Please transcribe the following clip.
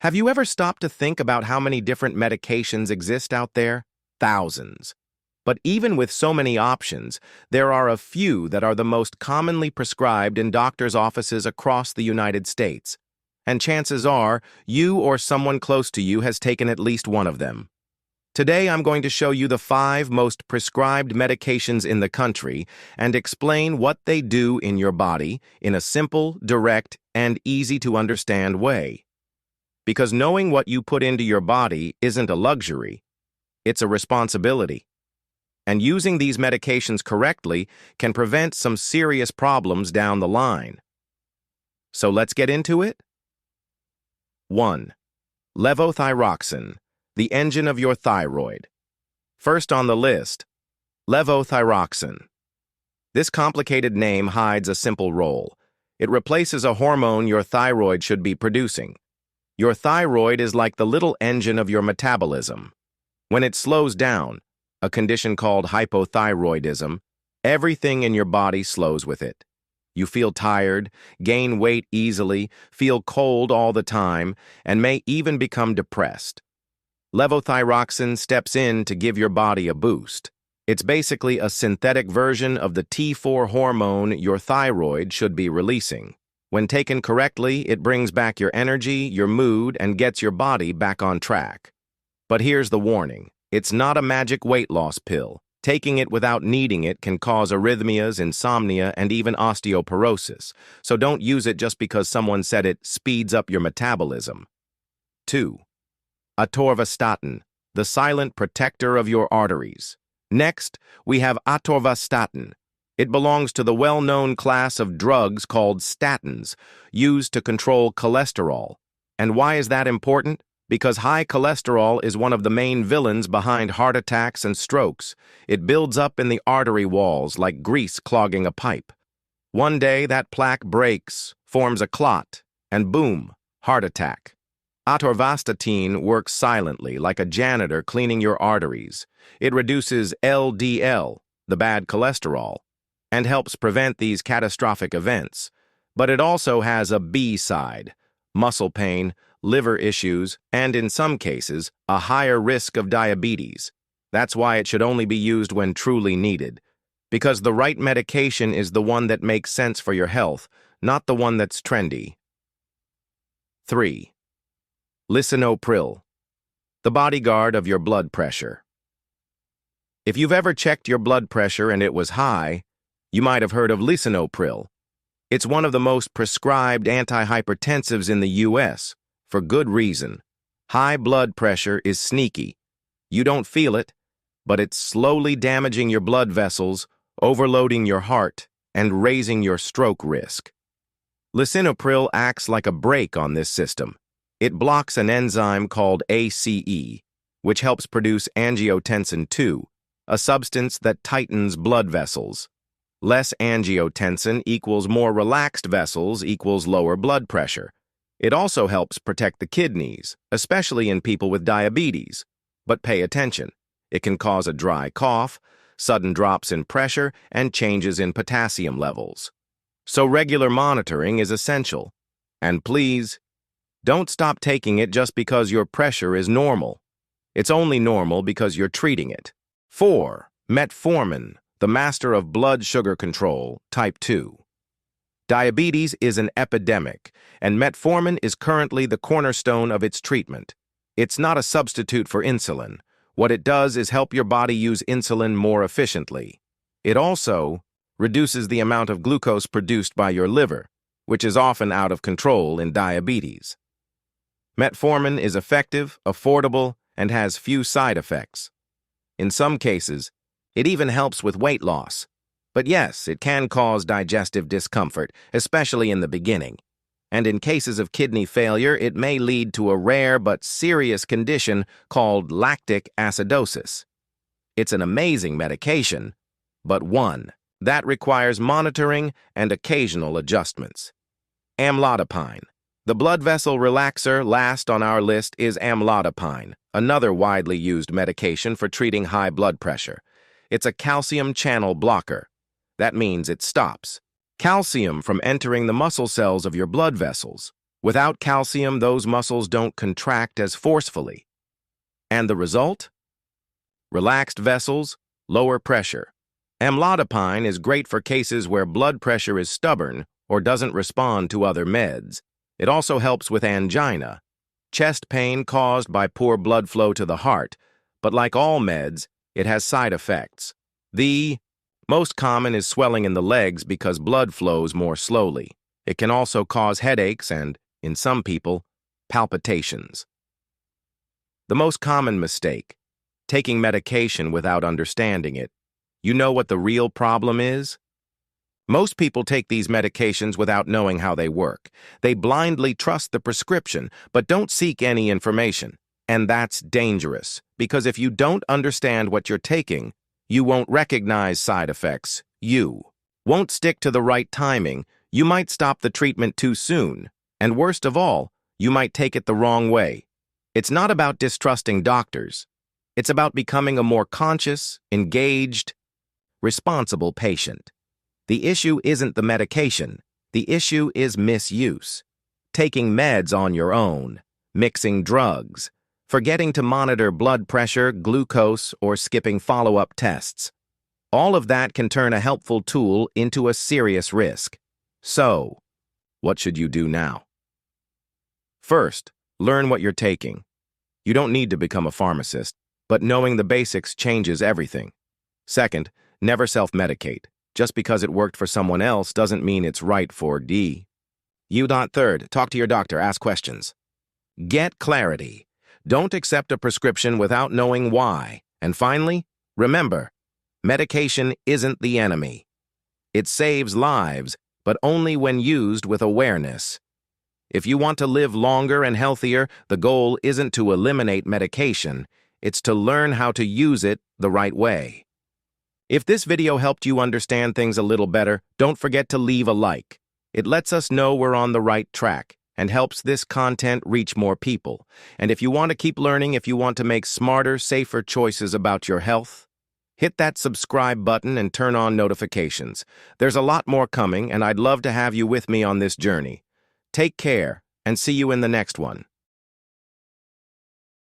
Have you ever stopped to think about how many different medications exist out there? Thousands. But even with so many options, there are a few that are the most commonly prescribed in doctors' offices across the United States. And chances are, you or someone close to you has taken at least one of them. Today, I'm going to show you the 5 most prescribed medications in the country and explain what they do in your body in a simple, direct, and easy-to-understand way. Because knowing what you put into your body isn't a luxury, it's a responsibility. And using these medications correctly can prevent some serious problems down the line. So let's get into it. 1. Levothyroxine, the engine of your thyroid. First on the list, levothyroxine. This complicated name hides a simple role. It replaces a hormone your thyroid should be producing. Your thyroid is like the little engine of your metabolism. When it slows down, a condition called hypothyroidism, everything in your body slows with it. You feel tired, gain weight easily, feel cold all the time, and may even become depressed. Levothyroxine steps in to give your body a boost. It's basically a synthetic version of the T4 hormone your thyroid should be releasing. When taken correctly, it brings back your energy, your mood, and gets your body back on track. But here's the warning. It's not a magic weight loss pill. Taking it without needing it can cause arrhythmias, insomnia, and even osteoporosis, so don't use it just because someone said it speeds up your metabolism. 2. Atorvastatin, the silent protector of your arteries. Next, we have Atorvastatin. It belongs to the well-known class of drugs called statins, used to control cholesterol. And why is that important? Because high cholesterol is one of the main villains behind heart attacks and strokes. It builds up in the artery walls like grease clogging a pipe. One day, that plaque breaks, forms a clot, and boom, heart attack. Atorvastatin works silently, like a janitor cleaning your arteries. It reduces LDL, the bad cholesterol, and helps prevent these catastrophic events. But it also has a B side: muscle pain, liver issues, and in some cases, a higher risk of diabetes. That's why it should only be used when truly needed. Because the right medication is the one that makes sense for your health, not the one that's trendy. 3. Lisinopril, the bodyguard of your blood pressure. If you've ever checked your blood pressure and it was high, you might have heard of Lisinopril. It's one of the most prescribed antihypertensives in the U.S., for good reason. High blood pressure is sneaky. You don't feel it, but it's slowly damaging your blood vessels, overloading your heart, and raising your stroke risk. Lisinopril acts like a brake on this system. It blocks an enzyme called ACE, which helps produce angiotensin II, a substance that tightens blood vessels. Less angiotensin equals more relaxed vessels equals lower blood pressure. It also helps protect the kidneys, especially in people with diabetes. But pay attention. It can cause a dry cough, sudden drops in pressure, and changes in potassium levels. So regular monitoring is essential. And please, don't stop taking it just because your pressure is normal. It's only normal because you're treating it. 4. Metformin, the master of blood sugar control, type 2. Diabetes is an epidemic, and metformin is currently the cornerstone of its treatment. It's not a substitute for insulin. What it does is help your body use insulin more efficiently. It also reduces the amount of glucose produced by your liver, which is often out of control in diabetes. Metformin is effective, affordable, and has few side effects. In some cases, it even helps with weight loss. But yes, it can cause digestive discomfort, especially in the beginning. And in cases of kidney failure, it may lead to a rare but serious condition called lactic acidosis. It's an amazing medication, but one that requires monitoring and occasional adjustments. Amlodipine. The blood vessel relaxer last on our list is amlodipine, another widely used medication for treating high blood pressure. It's a calcium channel blocker. That means it stops calcium from entering the muscle cells of your blood vessels. Without calcium, those muscles don't contract as forcefully. And the result? Relaxed vessels, lower pressure. Amlodipine is great for cases where blood pressure is stubborn or doesn't respond to other meds. It also helps with angina, chest pain caused by poor blood flow to the heart, but like all meds, it has side effects. The most common is swelling in the legs because blood flows more slowly. It can also cause headaches and, in some people, palpitations. The most common mistake: taking medication without understanding it. You know what the real problem is? Most people take these medications without knowing how they work. They blindly trust the prescription, but don't seek any information. And that's dangerous, because if you don't understand what you're taking, you won't recognize side effects. You won't stick to the right timing. You might stop the treatment too soon. And worst of all, you might take it the wrong way. It's not about distrusting doctors. It's about becoming a more conscious, engaged, responsible patient. The issue isn't the medication. The issue is misuse. Taking meds on your own, mixing drugs, forgetting to monitor blood pressure, glucose, or skipping follow-up tests. All of that can turn a helpful tool into a serious risk. So, what should you do now? First, learn what you're taking. You don't need to become a pharmacist, but knowing the basics changes everything. Second, never self-medicate. Just because it worked for someone else doesn't mean it's right for you. Third, talk to your doctor, ask questions. Get clarity. Don't accept a prescription without knowing why. And finally, remember, medication isn't the enemy. It saves lives, but only when used with awareness. If you want to live longer and healthier, the goal isn't to eliminate medication. It's to learn how to use it the right way. If this video helped you understand things a little better, don't forget to leave a like. It lets us know we're on the right track and helps this content reach more people. And if you want to keep learning, if you want to make smarter, safer choices about your health, hit that subscribe button and turn on notifications. There's a lot more coming, and I'd love to have you with me on this journey. Take care, and see you in the next one.